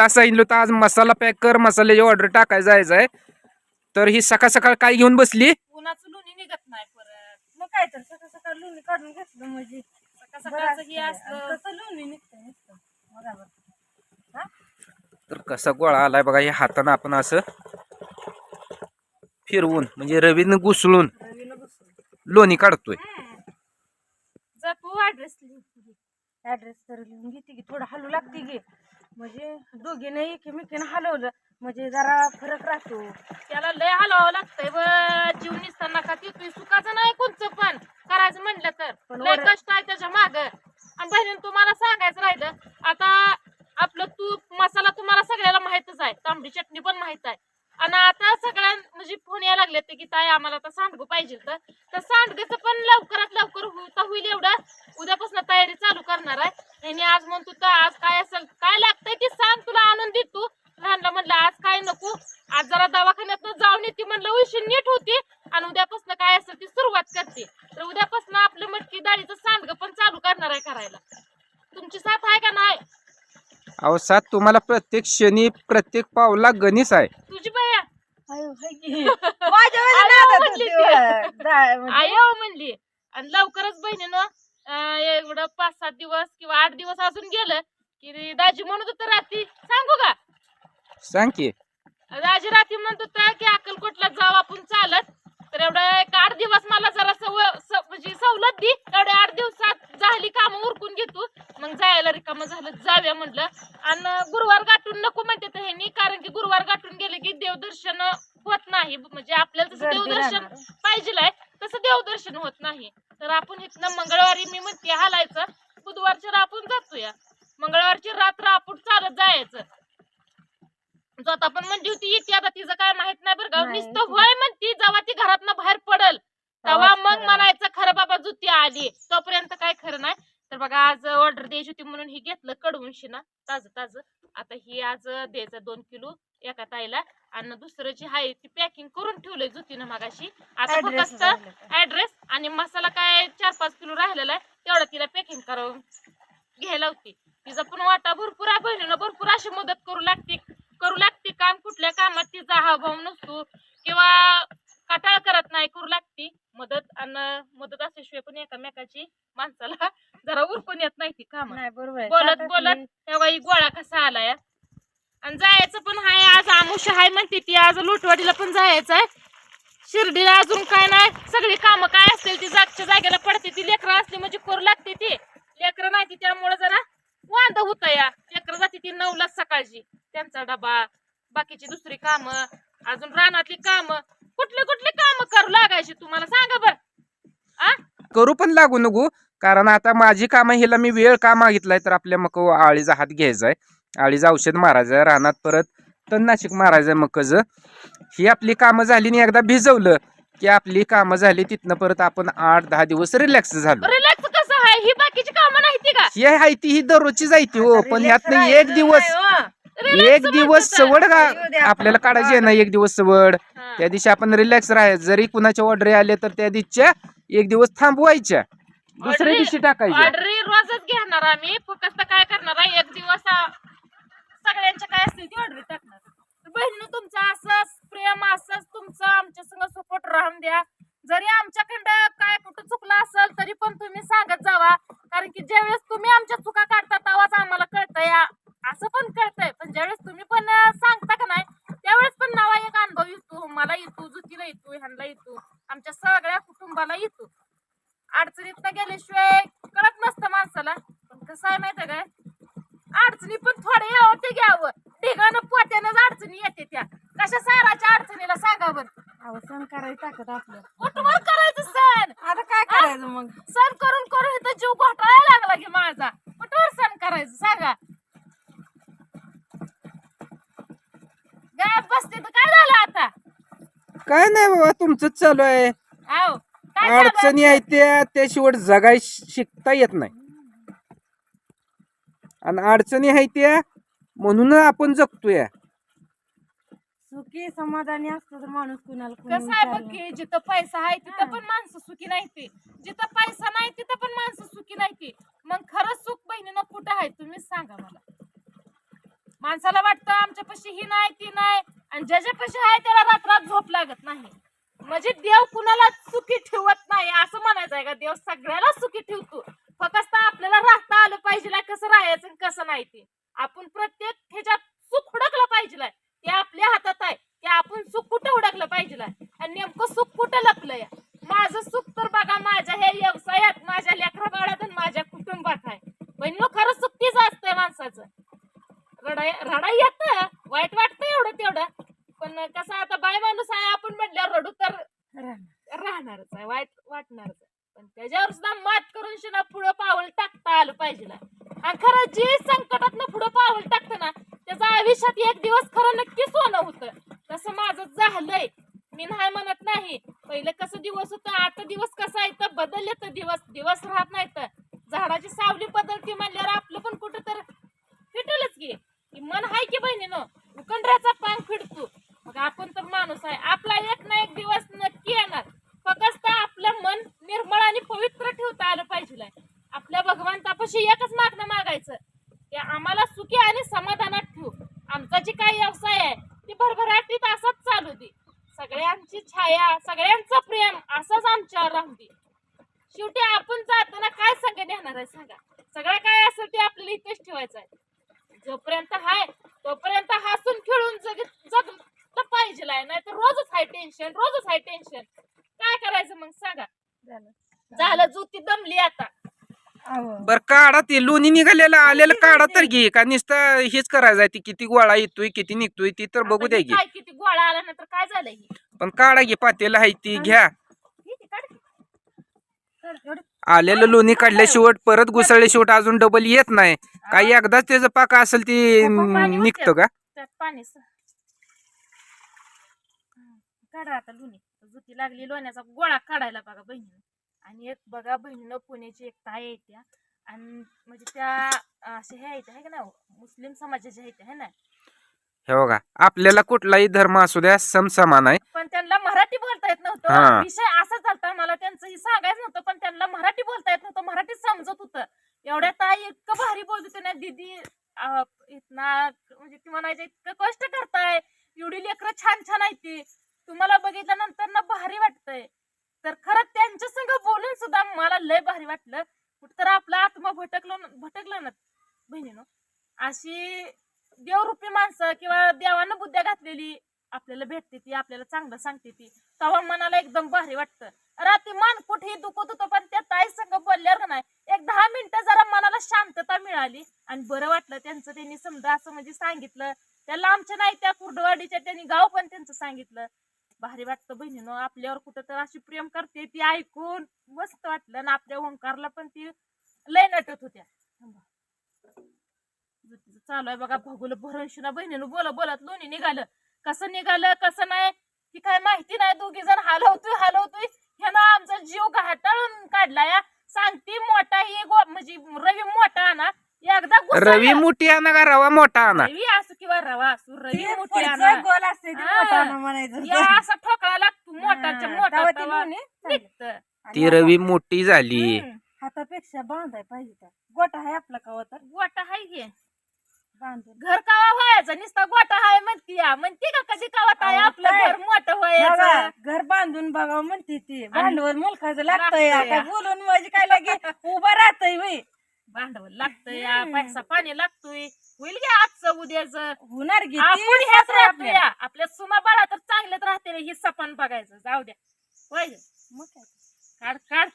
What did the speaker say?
सांगितलं तर आज मसाला पॅक कर, मसाल्याची ऑर्डर टाकायला जायचं आहे. तर ही सकाळ सकाळ काय घेऊन बसली? उन्हाचं लोणी निघत नाही परत. मग काय तर सकाळ सकाळ लोणी काढून घेतलं म्हणजे सकाळ सकाळचं हे असलं कसं लोणी निघतं नुसतं बघा. तर कसा गोळा आलाय बघा. या हातानं आपण असं फिरवून म्हणजे रवीनं घुसळून लोणी काढतोय. जा तू ऍड्रेस ऍड्रेस तर लिहून घेते की थोडं हलू लागते की म्हणजे दोघीने एकमेकीनं हलवलं म्हणजे जरा फरक राहतो. त्याला लय हलवावं लागतंय व जीव निसताना का ती सुखाचं नाही कोणचं पण करायचं म्हणलं तर लय कष्ट आहे त्याच्या माग. आणि बहिणीनं तुम्हाला सांगायचं राहिलं आता आपलं तूप मसाला तुम्हाला सगळ्याला माहितच आहे, तांबडी चटणी पण माहित आहे. आणि आता सगळ्यां म्हणजे फोन यायला लागले ते की ताई आम्हाला आता सांडगं पाहिजे. तर सांडगेचं पण लवकरात लवकर होईल एवढं उद्यापासून तयारी चालू करणार आहे. आणि आज म्हणतो तर आज काय असेल काय लागतंय ते सांग, तुला आनंद देतो. लहानला म्हणलं आज काय नको, आज जरा दवाखान्यात जाऊन येते म्हणलं उशी नीट होती आणि उद्यापासून काय असेल ती सुरुवात करते. तर उद्यापासून आपलं मटकी डाळीचं सांडगं पण चालू करणार आहे करायला. तुमची साथ आहे का नाही? अहो सात तुम्हाला प्रत्येक क्षणी प्रत्येक पावला गणित आहे. तुझी बया आयो म्हणली. आणि लवकरच बहिणीनं एवढं 5-7 दिवस किंवा 8 दिवस अजून गेलं की दाजी म्हणत होतं रात्री सांगू का? सांग की. दाजी रात्री म्हणत होता की अक्कलकोटला जाऊ आपण चालत. तर एवढं 8 दिवस मला जरा म्हणजे सवलत दी. एवढ्या 8 दिवसात झाली कामं उरकून घेतो मग जायला रिकामं झालं जाऊया म्हणलं. आणि गुरुवार गाठून नको म्हणते तर ह्यांनी, कारण की गुरुवार गाठून गेले की देवदर्शन होत नाही. म्हणजे आपल्याला जसं देवदर्शन पाहिजे तसं देवदर्शन होत नाही. तर आपण इथनं मंगळवारी मी म्हणते हालायचं, बुधवारची आपण जातोया. मंगळवारची रात्र आपण चालत जायचं. स्वतः पण म्हणली होती येते आता तिचं काय माहित नाही बरं का. नुसतं होय म्हणती जेव्हा ती घरातनं बाहेर पडल तेव्हा मग म्हणायचं खरं बाबा जुती आली, तोपर्यंत काय खरं नाही. तर बघा आज ऑर्डर द्यायची होती म्हणून ही घेतलं कडवून शिना ताजं. आता ही आज द्यायचं 2 किलो एका ताईला. आणि दुसरं जी आहे ती पॅकिंग करून ठेवलंय जुतीनं मागाशी. आता फक्त ऍड्रेस आणि मसाला काय 4-5 किलो राहिलेला आहे तेवढा तिला पॅकिंग करून घ्यायला होती. तिचा पण वाटा भरपूर आहे, बहिणीनं भरपूर अशी मदत करू लागते काम. कुठल्या कामात तिचा हावभाव नसतो किंवा कटाळ करत नाही, करू लागते मदत. आणि मदत असल्याशिवाय पण एकामेकाची माणसाला जरा उरकून येत नाही ती काम. बोलत तेव्हा गोळा कसा आलाय. आणि जायचं पण हाय आज आमुष हाय म्हणते ती. आज लोटवाडीला पण जायचं आहे, शिर्डीला अजून काय नाही. सगळी कामं काय असतील ती जागच्या जागेला पडते. ती लेकरं असली म्हणजे करू लागते ती. लेकरं नाही ती त्यामुळे जरा वांद होत या. लेकरं जाते ती 9ला सकाळची, त्यांचा डबा बाकीची दुसरी कामं अजून रानातली कामं. कुठली कामं करू लागायची तुम्हाला सांगा बर. करू पण लागू नको, कारण आता माझी कामं हिला मी वेळ का मागितलाय तर आपल्या मक आळीचा हात घ्यायचाय, आळीचं औषध मारायचंय, रानात परत तणनाशक मारायचंय मकचं. ही आपली कामं झाली आणि एकदा भिजवलं की आपली कामं झाली. तिथनं परत आपण 8-10 दिवस रिलॅक्स झालो. रिलॅक्स कसं आहे? ही बाकीची कामं नाही ती का? ही आहे ती ही दररोजची जायती हो. पण ह्यातनं एक दिवस सवड का आपल्याला काढायची आहे ना. एक दिवस सवड, त्या दिवशी आपण रिलॅक्स राहायचं. जरी कुणाच्या ऑर्डर आले तर त्या दिवशीच्या एक दिवस थांबवायच्या, दुसऱ्या दिवशी टाकायच्या. ऑर्डर रोजच घेणार आम्ही. फक्त काय करणार आहे एक दिवस सगळ्यांच्या काय असतील ती ऑर्डर टाकणार. बहिणीनं तुमचं असंच प्रेम, असंच तुमचं आमच्या संग सपोर्ट राहून द्या. जरी आमच्याकडं काय कुठं चुकलं असेल तरी पण तुम्ही सांगत जावा, कारण की ज्यावेळेस तुम्ही आमच्या चुका काढता तेव्हाच आम्हाला कळतंय. असं पण कळतंय, पण ज्यावेळेस तुम्ही पण सांगता का नाही त्यावेळेस पण नवा एक अनुभव येतो. मला येतो, जुतीला येतो, ह्यांना येतो, आमच्या सगळ्या कुटुंबाला येतो. अडचणीत गेल्याशिवाय कळत नसतं माणसाला. पण कसं आहे माहितीये काय, अडचणी पण थोडे यावं ते घ्यावं. ढिगानं पोत्यानंच अडचणी येते त्या. कशा साराच्या अडचणीला सांगा बरं. सण करायचं टाकत आपलं कुठवर करायचं सण? आता काय करायचं मग? सण करून इथं जीव घोटाळायला लागला की माझा. कुठवर सण करायचं सांगा? गावात बसते तर काय झालं आता? काय नाही बाबा, तुमचंच चालू आहे. अडचणी आहेत त्या शेवट जगाय शिकता येत नाही. आणि अडचणी आहेत त्या म्हणून आपण जगतोय. सुखी समाधानी असतो तर माणूस कुणाला कसं आहे बघ की, जिथं पैसा आहे तिथं पण माणसं सुखी नाही ती, जिथं पैसा नाही तिथं पण माणसं सुखी नाही ती. मग खरंच सुख बहिणीनं कुठं आहे तुम्हीच सांगा मला. माणसाला वाटतं आमच्यापाशी ही नाही ती नाही, आणि ज्याच्यापाशी आहे त्याला रात्रात झोप लागत नाही. म्हणजे देव कुणाला सुखी ठेवत नाही असं म्हणायचं आहे का? देव सगळ्याला सुखी ठेवतो. फक्त आपल्याला राहता आलं पाहिजे कसं राहायचं आणि कसं नाही ते. आपण प्रत्येक ह्याच्यात सुख हुडकलं पाहिजे, ते आपल्या हातात आहे की आपण सुख कुठं हुडकलं पाहिजे आणि नेमकं सुख कुठं लपलंय. माझं सुख तर बघा माझ्या हे व्यवसायात, माझ्या लेकरा बाळात आणि माझ्या कुटुंबात आहे. बहिणीनो, खरं सुख तीच असतंय माणसाचं. रडा येतं, वाईट वाटतं एवढं तेवढं, पण कसं आता बाय माणूस आहे आपण म्हटल्यावर रडू तर राहणारच आहे, वाईट वाटणारच आहे. पण त्याच्यावर सुद्धा मात करून शिना पुढं पाऊल टाकता आलं पाहिजे. आणि खरं जे संकटात पुढं पाऊल टाकतं ना त्याचं आयुष्यात एक दिवस खरं नक्कीच सोनं होतं. तसं माझं झालंय, मी नाही म्हणत नाही. पहिलं कसं दिवस होतं, आता दिवस कसा आहे तर बदलले तर दिवस राहत नाही. तर झाडाची सावली बदलती म्हणल्यावर आपलं पण कुठं तर फिटलच की मन आहे की बहिणीनं, उकंड्याचा पांग फिरतो. मग आपण तर माणूस आहे, आपला एक ना एक दिवस नक्की येणार. फक्त आपलं मन निर्मळ आणि पवित्र ठेवता आलं पाहिजे. आपल्या भगवंतापाशी एकच मागणं मागायचं की आम्हाला सुखी आणि समाधानात ठेवू. आमचा जी काही व्यवसाय आहे ती भरभराटीत असाच चालू दे. सगळ्यांची छाया, सगळ्यांचं प्रेम असंच आमच्यावर राहू दे. शेवटी आपण जाताना काय संग नेणार आहे सांगा? सगळं काय असेल ते आपल्याला इथेच ठेवायचं आहे. जोपर्यंत हाय तोपर्यंत हसून खेळून जगलं पाहिजे. नाही तर रोजच हाय टेन्शन. काय करायचं मग सांगा? झालं जुती दमली आता. बर काढा ते लोणी निघालेलं आलेलं काढा तर घे, का नुसतं हेच करायचं आहे? ती किती गोळा येतोय किती निघतोय ती तर बघू द्या आता घे. काय किती गोळा आला ना तर काय झालं ही? पण काढा घे, पातेलं आहे ती घ्या. ही ती काढ की. आलेलं लोणी काढल्याशिवाय परत घुसळले शेवट अजून डबल येत नाही. काही एकदाच त्याचं पाक असेल ती निघतं का? त्यात पाणी काढा आता लोणी. जुती लागली लोण्याचा गोळा काढायला बघा बहिणीनं. आणि एक बघा बहिणीनं पुण्याची एक ताई येत्या, आणि म्हणजे त्या असे हे आहेत आहे का ना, मुस्लिम समाजाचे आहेत है ना. हे बघा, आपल्याला कुठलाही धर्म असू द्या समान आहे. पण त्यांना मराठी बोलता येत हा. नव्हतं. विषय असा चालता, मला त्यांचं हे सांगायचं नव्हतं, पण त्यांना मराठी बोलता येत नव्हतं, मराठी समजत होतं. एवढ्या ताई इतकं भारी बोलत होते ना, दीदी इतना म्हणजे ती म्हणायचे इतकं कष्ट करताय, एवढी लेकरं छान छान आहे ती, तुम्हाला बघितल्यानंतर ना भारी वाटतंय. तर खरं त्यांच्या संग बोलून सुद्धा मला लय भारी वाटलं. कुठतर आपला आत्मा भटकला ना बहिणीनो. अशी देवरूपी माणसं किंवा देवानं बुद्ध्या घातलेली आपल्याला भेटते, ती आपल्याला चांगलं सांगते, ती तेव्हा मनाला एकदम भारी वाटतं. रात्री मन कुठेही दुखत होतं, पण त्या ताई संग बोलल्यावर नाही एक 10 मिनिटं जरा मनाला शांतता मिळाली आणि बरं वाटलं. त्यांचं त्यांनी समजा असं म्हणजे सांगितलं, त्याला आमच्या नाही त्या कुर्डवाडीच्या त्यांनी गाव पण त्यांचं सांगितलं. भारी वाटतं बहिणीनो. आपल्यावर कुठं तर अशी प्रेम करते ती ऐकून मस्त वाटलं. आणि आपल्या ओंकारला पण ती लय नटत होत्या. चालू आहे बघा भगुल भरणशिना बहिणीनं बोलत लोणी निघालं. कसं निघालं कसं नाही ती काय माहिती नाही. दोघी जण हलवतोय ह्यानं आमचा जीव घाटाळून काढला. या सांगती मोठा ही म्हणजे रवी मोठा ना, एकदा रवी मोठी आणा का रवा मोठा आणा? रवी असू किंवा रवा असू, रवी मोठी आणा. गोल असते ते मोठा आणा म्हणायचं. या असा ठोकळा लागतो मोठाच्या मोठा तेव्हा ती तवा लोणी निघतं. ती रवी मोठी झाली. हातापेक्षा बांधाय पाहिजे. तर गोटा आहे आपला कवा तर गोटा हाय घे बांधून घर कावा व्हायचा नुसता गोटा हाय म्हणती का कधी कावात आहे आपलं काय? घर मोठं व्हायचं. घर बांधून बघा म्हणते ती. भांडवल मुलखाचं लागतंय. लागतंय. काय बोलून म्हणजे काय लागे उभं राहतंय बाई. भांडवल लागतंय, पैसा पाणी लागतोय. होईल घ्या आजचं उद्याचं. होणार की आपण ती ह्याच आपल्या राहतोय. आपल्या सुना बाळा तर चांगल्यात राहते. ही सपान बघायचं जाऊ द्या. होय मग काय? काढ